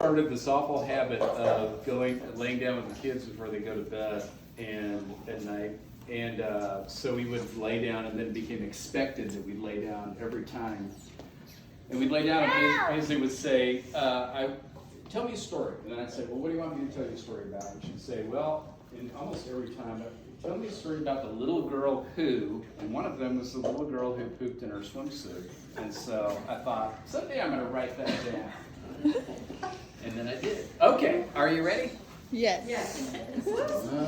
started this awful habit of laying down with the kids before they go to bed and at night. And so we would lay down, and then it became expected that we'd lay down every time. And we'd lay down, and Paisley would say, tell me a story. And then I'd say, well, what do you want me to tell you a story about? And she'd say, well, and almost every time, tell me a story about the little girl who, and one of them was the little girl who pooped in her swimsuit. And so I thought, someday I'm going to write that down. And then I did. Okay, are you ready? Yes. Yes.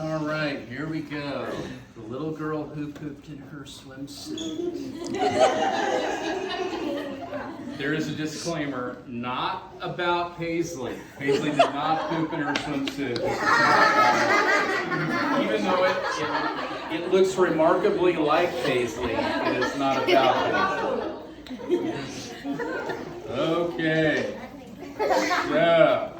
All right, here we go. The little girl who pooped in her swimsuit. There is a disclaimer, not about Paisley. Paisley did not poop in her swimsuit. Even though it looks remarkably like Paisley, it is not about Paisley. Okay. So,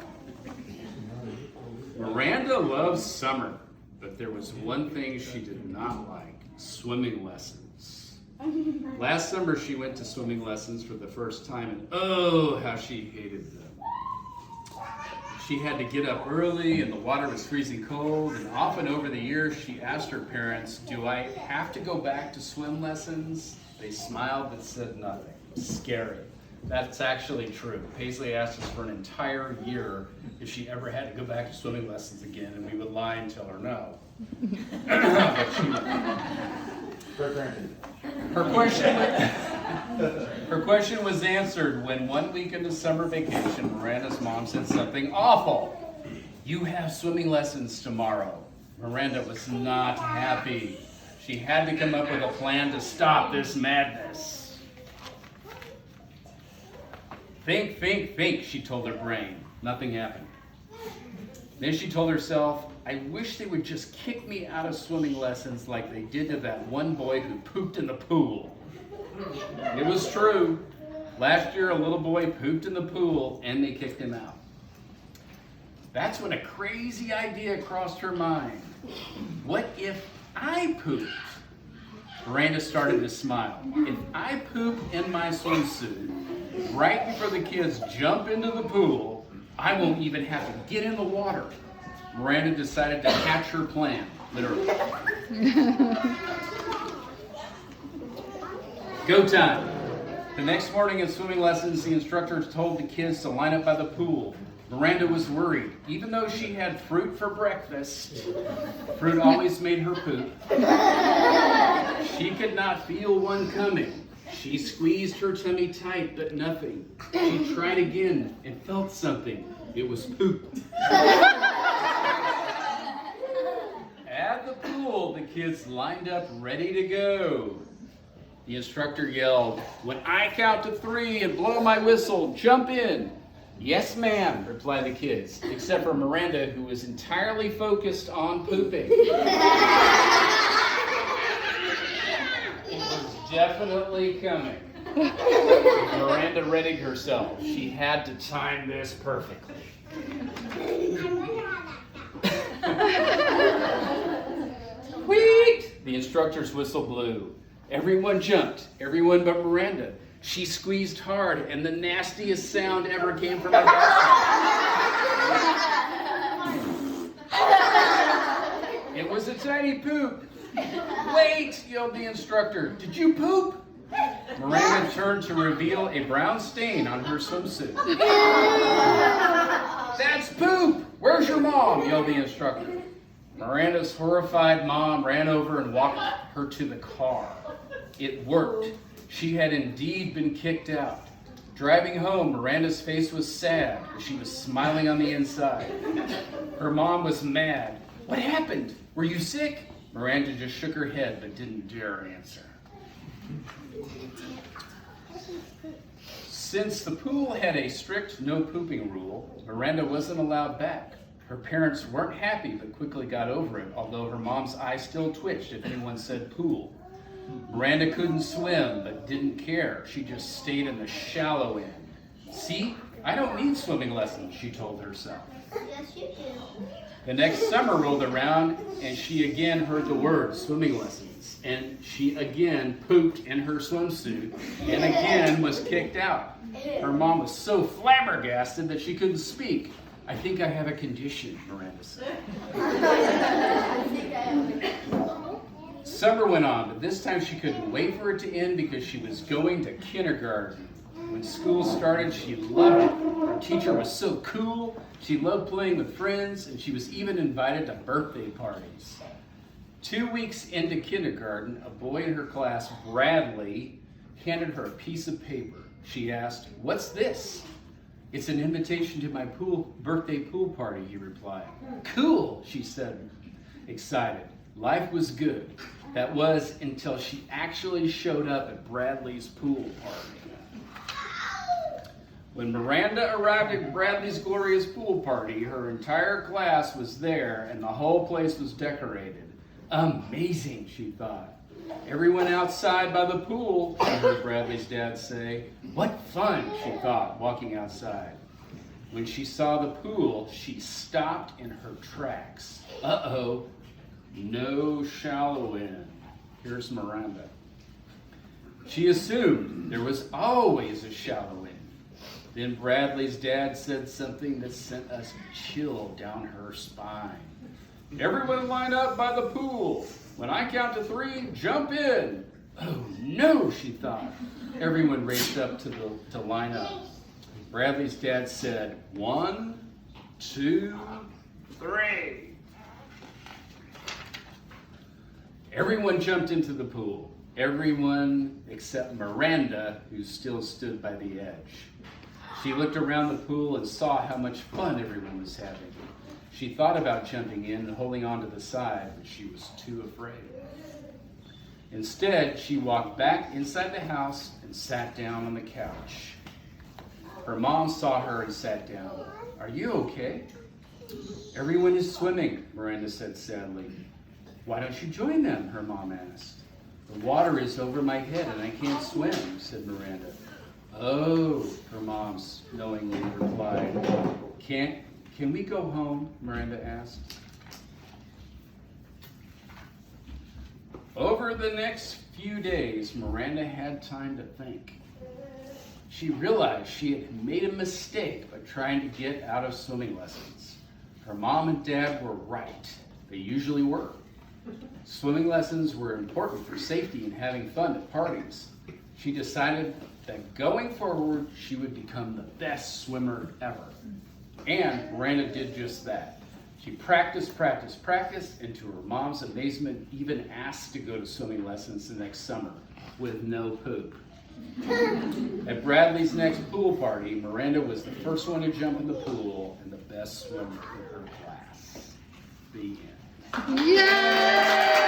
Miranda loves summer, but there was one thing she did not like: swimming lessons. Last summer she went to swimming lessons for the first time, and oh, how she hated them. She had to get up early, and the water was freezing cold, and often over the years she asked her parents, do I have to go back to swim lessons? They smiled but said nothing. Scary. That's actually true. Paisley asked us for an entire year if she ever had to go back to swimming lessons again, and we would lie and tell her no. But she her question was answered when 1 week into summer vacation, Miranda's mom said something awful. You have swimming lessons tomorrow. Miranda was not happy. She had to come up with a plan to stop this madness. Think, think, think, she told her brain. Nothing happened. Then she told herself, I wish they would just kick me out of swimming lessons like they did to that one boy who pooped in the pool. It was true. Last year, a little boy pooped in the pool, and they kicked him out. That's when a crazy idea crossed her mind. What if I pooped? Miranda started to smile. If I poop in my swimsuit, right before the kids jump into the pool, I won't even have to get in the water. Miranda decided to hatch her plan, literally. Go time. The next morning in swimming lessons, the instructor told the kids to line up by the pool. Miranda was worried. Even though she had fruit for breakfast, fruit always made her poop. She could not feel one coming. She squeezed her tummy tight, but nothing. She tried again and felt something. It was poop. At the pool, the kids lined up ready to go. The instructor yelled, when I count to 3 and blow my whistle, jump in. Yes, ma'am, replied the kids, except for Miranda, who was entirely focused on pooping. It was definitely coming. Miranda readied herself. She had to time this perfectly. Wheat! The instructor's whistle blew. Everyone jumped, everyone but Miranda. She squeezed hard, and the nastiest sound ever came from her mouth. It was a tiny poop. Wait, yelled the instructor. Did you poop? Miranda turned to reveal a brown stain on her swimsuit. That's poop! Where's your mom? Yelled the instructor. Miranda's horrified mom ran over and walked her to the car. It worked. She had indeed been kicked out. Driving home, Miranda's face was sad, but she was smiling on the inside. Her mom was mad. What happened? Were you sick? Miranda just shook her head, but didn't dare answer. Since the pool had a strict no pooping rule, Miranda wasn't allowed back. Her parents weren't happy, but quickly got over it, although her mom's eye still twitched if anyone said pool. Miranda couldn't swim, but didn't care. She just stayed in the shallow end. See? I don't need swimming lessons, she told herself. Yes, you do. The next summer rolled around, and she again heard the word swimming lessons. And she again pooped in her swimsuit, and again was kicked out. Her mom was so flabbergasted that she couldn't speak. I think I have a condition, Miranda said. Summer went on, but this time she couldn't wait for it to end because she was going to kindergarten. When school started, she loved it. Her teacher was so cool. She loved playing with friends, and she was even invited to birthday parties. 2 weeks into kindergarten, a boy in her class, Bradley, handed her a piece of paper. She asked, "What's this?" "It's an invitation to my birthday pool party," he replied. "Cool," she said, excited. Life was good. That was until she actually showed up at Bradley's pool party. When Miranda arrived at Bradley's glorious pool party, her entire class was there and the whole place was decorated. Amazing, she thought. Everyone outside by the pool, she heard Bradley's dad say. What fun, she thought, walking outside. When she saw the pool, she stopped in her tracks. Uh-oh, no shallow end. Here's Miranda. She assumed there was always a shallow end. Then Bradley's dad said something that sent a chill down her spine. Everyone line up by the pool. When I count to 3, jump in. Oh no, she thought. Everyone raced up to line up. Bradley's dad said, 1, 2, 3. Everyone jumped into the pool. Everyone except Miranda, who still stood by the edge. She looked around the pool and saw how much fun everyone was having. She thought about jumping in and holding on to the side, but she was too afraid. Instead, she walked back inside the house and sat down on the couch. Her mom saw her and sat down. Are you okay? Everyone is swimming, Miranda said sadly. Why don't you join them? Her mom asked. The water is over my head and I can't swim, said Miranda. Oh, her mom knowingly replied. Can we go home? Miranda asked. Over the next few days, Miranda had time to think. She realized she had made a mistake by trying to get out of swimming lessons. Her mom and dad were right. They usually were. Swimming lessons were important for safety and having fun at parties. She decided that going forward, she would become the best swimmer ever. And Miranda did just that. She practiced, and to her mom's amazement, even asked to go to swimming lessons the next summer with no poop. At Bradley's next pool party, Miranda was the first one to jump in the pool and the best swimmer in her class. The end. Yay!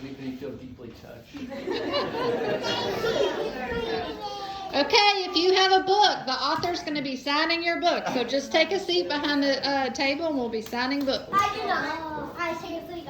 Anybody feel deeply touched? Okay, if you have a book, the author's going to be signing your book. So just take a seat behind the table and we'll be signing books. I do not. I take a seat.